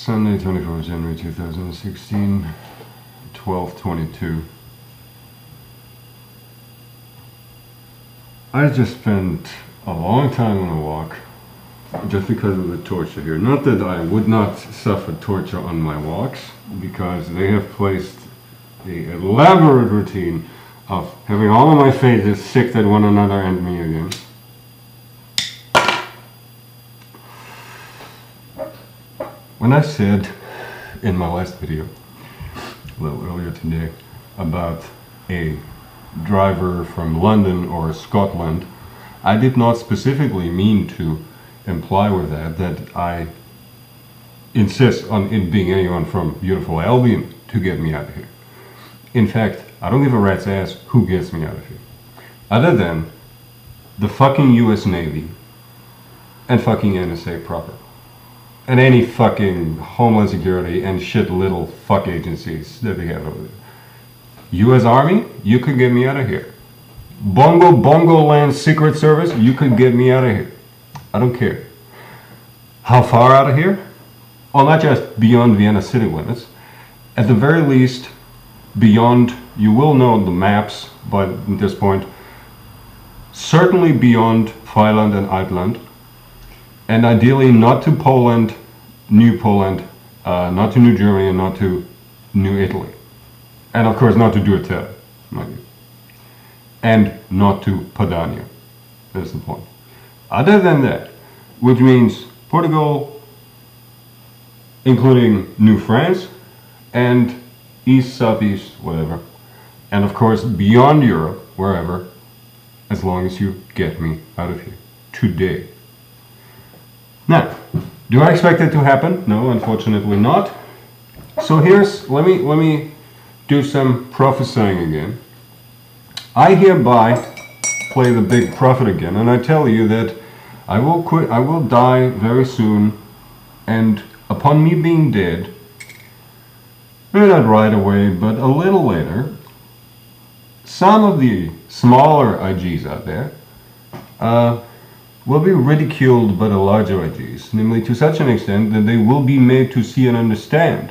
Sunday, 24th January 2016, 12:22. I just spent a long time on a walk just because of the torture here. Not that I would not suffer torture on my walks, because they have placed the elaborate routine of having all of my faces sick at one another and me again. When I said in my last video, a little earlier today, about a driver from London or Scotland, I did not specifically mean to imply with that I insist on it being anyone from beautiful Albion to get me out of here. In fact, I don't give a rat's ass who gets me out of here, other than the fucking US Navy and fucking NSA proper. And any fucking Homeland Security and shit little fuck agencies that they have over there. US Army, you could get me out of here. Bongo Land Secret Service, you could get me out of here. I don't care. How far out of here? Well, not just beyond Vienna city limits. At the very least, beyond, you will know the maps by this point, certainly beyond Freiland and Uitland. And ideally not to Poland, New Poland, not to New Germany, and not to New Italy. And of course not to Duettel, and not to Padania. That's the point. Other than that, which means Portugal, including New France, and East, Southeast, whatever. And of course beyond Europe, wherever, as long as you get me out of here. Today. Now, do I expect it to happen? No, unfortunately not. So let me do some prophesying again. I hereby play the big prophet again, and I tell you that I will die very soon, and upon me being dead, maybe not right away, but a little later, some of the smaller IGs out there will be ridiculed by the larger IGs, namely to such an extent that they will be made to see and understand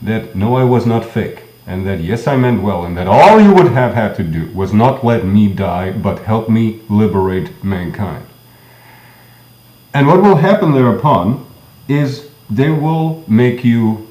that no, I was not fake, and that yes, I meant well, and that all you would have had to do was not let me die, but help me liberate mankind. And what will happen thereupon is they will make you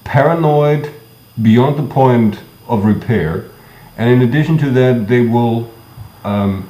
paranoid beyond the point of repair, and in addition to that, they will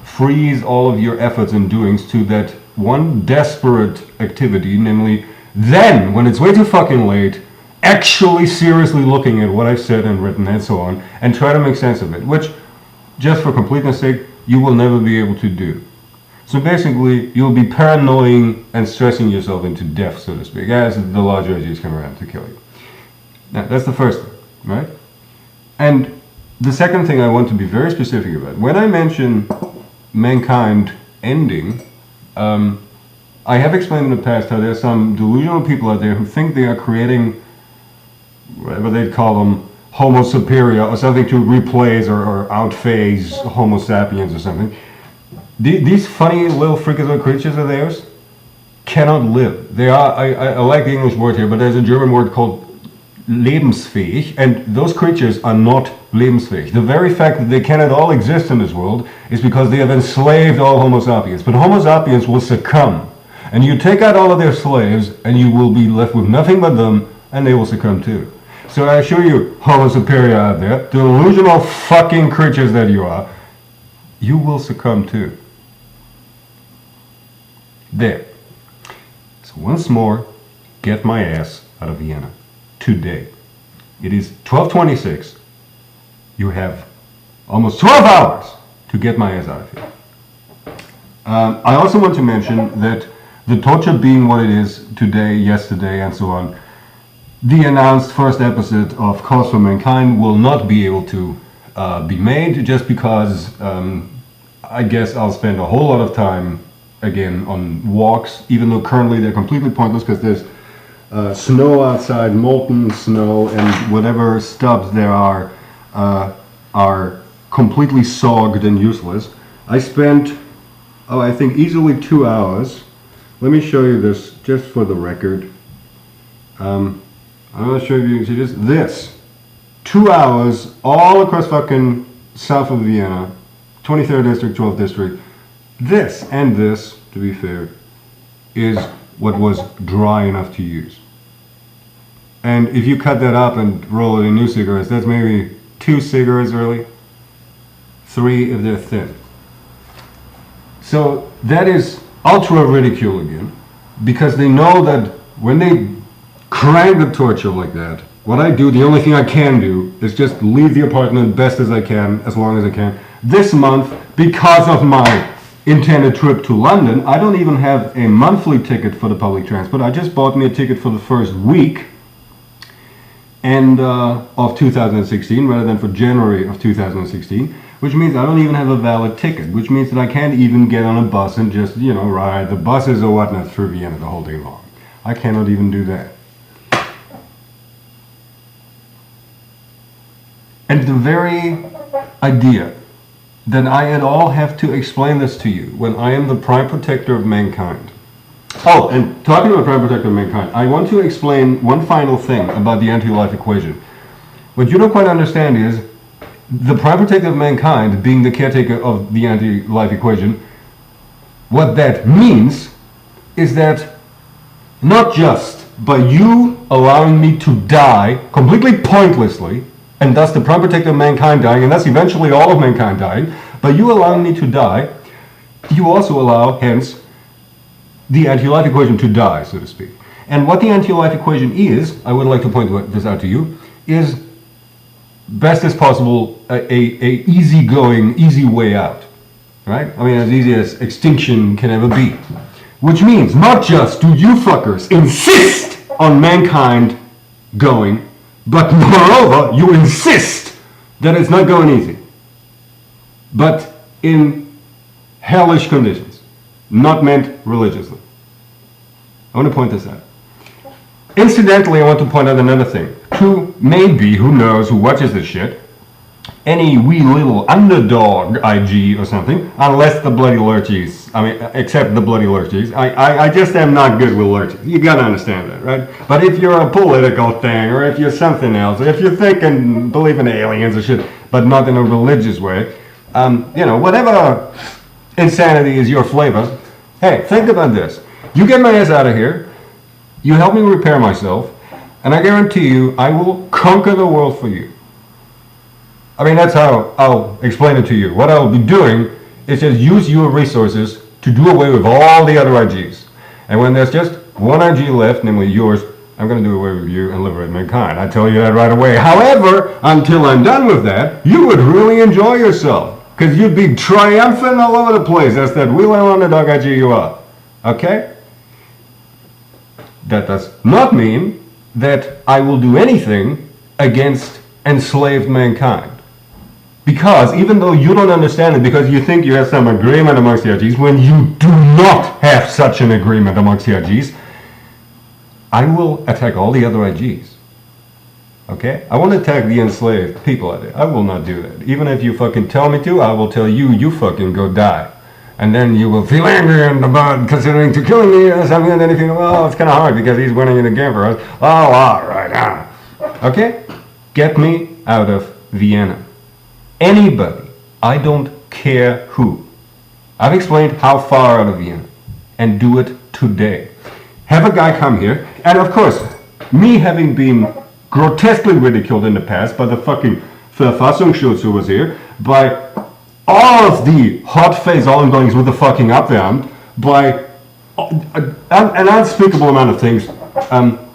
freeze all of your efforts and doings to that one desperate activity, namely then, when it's way too fucking late, actually seriously looking at what I've said and written and so on, and try to make sense of it, which, just for completeness sake, you will never be able to do. So basically, you'll be paranoying and stressing yourself into death, so to speak, as the larger IGs come around to kill you. Now, that's the first thing, right? And the second thing I want to be very specific about, when I mention mankind ending, I have explained in the past how there are some delusional people out there who think they are creating, whatever they'd call them, Homo superior or something to replace or outphase Homo sapiens or something. These funny little freakazoid creatures of theirs cannot live. They are, I like the English word here, but there's a German word called lebensfähig, and those creatures are not lebensfähig. The very fact that they cannot all exist in this world is because they have enslaved all Homo sapiens. But Homo sapiens will succumb, and you take out all of their slaves, and you will be left with nothing but them, and they will succumb too. So I assure you, Homo superior out there, delusional fucking creatures that you are, you will succumb too. There. So once more, get my ass out of Vienna. Today. It is 12:26. You have almost 12 hours to get my ass out of here. I also want to mention that the torture being what it is today, yesterday, and so on, the announced first episode of Cause for Mankind will not be able to be made, just because I guess I'll spend a whole lot of time again on walks, even though currently they're completely pointless because there's snow outside, molten snow, and whatever stubs there are completely sogged and useless. I spent, I think easily 2 hours. Let me show you this just for the record. I'm not sure if you can see this. 2 hours all across fucking south of Vienna, 23rd district, 12th district. This and this, to be fair, is what was dry enough to use. And if you cut that up and roll it in new cigarettes, that's maybe 2 cigarettes really, 3 if they're thin. So that is ultra ridicule again, because they know that when they crank the torture like that, what I do, the only thing I can do, is just leave the apartment best as I can, as long as I can. This month, because of my intended trip to London, I don't even have a monthly ticket for the public transport. I just bought me a ticket for the first week and of 2016, rather than for January of 2016, which means I don't even have a valid ticket, which means that I can't even get on a bus and just, ride the buses or whatnot through Vienna the whole day long. I cannot even do that. And the very idea that I at all have to explain this to you when I am the prime protector of mankind. Oh, and talking about prime protector of mankind, I want to explain one final thing about the anti-life equation. What you don't quite understand is the prime protector of mankind being the caretaker of the anti-life equation. What that means is that not just by you allowing me to die completely pointlessly, and thus the prime protector of mankind dying, and thus eventually all of mankind dying, by you allowing me to die, you also allow, hence, the anti-life equation to die, so to speak. And what the anti-life equation is, I would like to point this out to you, is best as possible a easygoing, easy way out, right? I mean, as easy as extinction can ever be. Which means, not just do you fuckers insist on mankind going, but moreover, you insist that it's not going easy. But in hellish conditions, not meant religiously. I want to point this out. Incidentally, I want to point out another thing. To maybe, who knows, who watches this shit, any wee little underdog IG or something, unless the bloody lurchies, except the bloody lurchies. I just am not good with lurchies. You gotta understand that, right? But if you're a political thing, or if you're something else, or if you think and believe in aliens or shit, but not in a religious way, whatever insanity is your flavor, hey, think about this. You get my ass out of here, you help me repair myself, and I guarantee you, I will conquer the world for you. I mean, that's how I'll explain it to you. What I'll be doing is just use your resources to do away with all the other IGs. And when there's just one IG left, namely yours, I'm going to do away with you and liberate mankind. I tell you that right away. However, until I'm done with that, you would really enjoy yourself, because you'd be triumphant all over the place. That's that wee little underdog IG you are. Okay? That does not mean that I will do anything against enslaved mankind. Because even though you don't understand it, because you think you have some agreement amongst the IGs, when you do not have such an agreement amongst the IGs, I will attack all the other IGs. Okay? I won't attack the enslaved people out there. I will not do that. Even if you fucking tell me to, I will tell you, you fucking go die. And then you will feel angry and about considering to killing me or something, and then you think, well, it's kind of hard because he's winning in the game for us. Oh, all right. Okay? Get me out of Vienna. Anybody, I don't care who. I've explained how far out of Vienna, and do it today. Have a guy come here, and of course, me having been grotesquely ridiculed in the past by the fucking Verfassungsschutz who was here, by all of the hot-face ongoings with the fucking Abwehramt, by an unspeakable amount of things,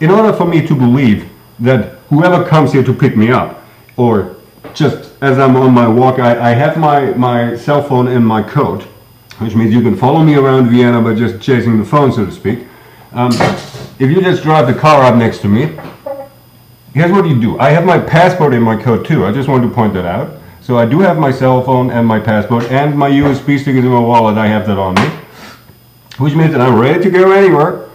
in order for me to believe that whoever comes here to pick me up, or just as I'm on my walk, I have my cell phone in my coat, which means you can follow me around Vienna by just chasing the phone, so to speak. If you just drive the car up next to me, here's what you do. I have my passport in my coat too. I just wanted to point that out. So I do have my cell phone and my passport and my USB stick is in my wallet. I have that on me, which means that I'm ready to go anywhere.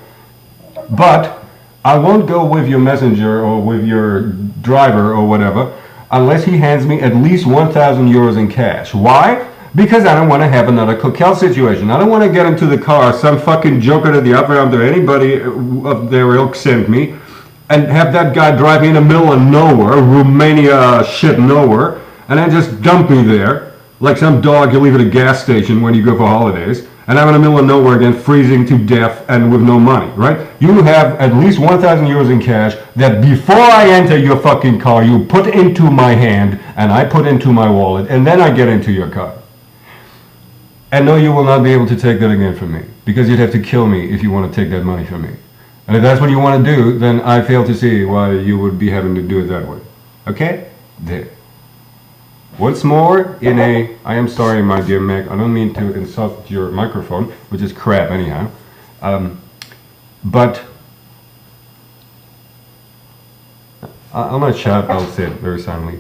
But I won't go with your messenger or with your driver or whatever unless he hands me at least 1,000 euros in cash. Why? Because I don't want to have another Coquel situation. I don't want to get into the car, some fucking joker at the Abwehramt or anybody of their ilk sent me, and have that guy drive me in the middle of nowhere, Romania shit nowhere, and then just dump me there, like some dog you leave at a gas station when you go for holidays, and I'm in the middle of nowhere again, freezing to death and with no money, right? You have at least 1,000 euros in cash that before I enter your fucking car, you put into my hand, and I put into my wallet, and then I get into your car. And no, you will not be able to take that again from me, because you'd have to kill me if you want to take that money from me. And if that's what you want to do, then I fail to see why you would be having to do it that way. Okay? There. Once more, I am sorry, my dear Meg, I don't mean to insult your microphone, which is crap anyhow. But I'll not shout, I'll say it very silently.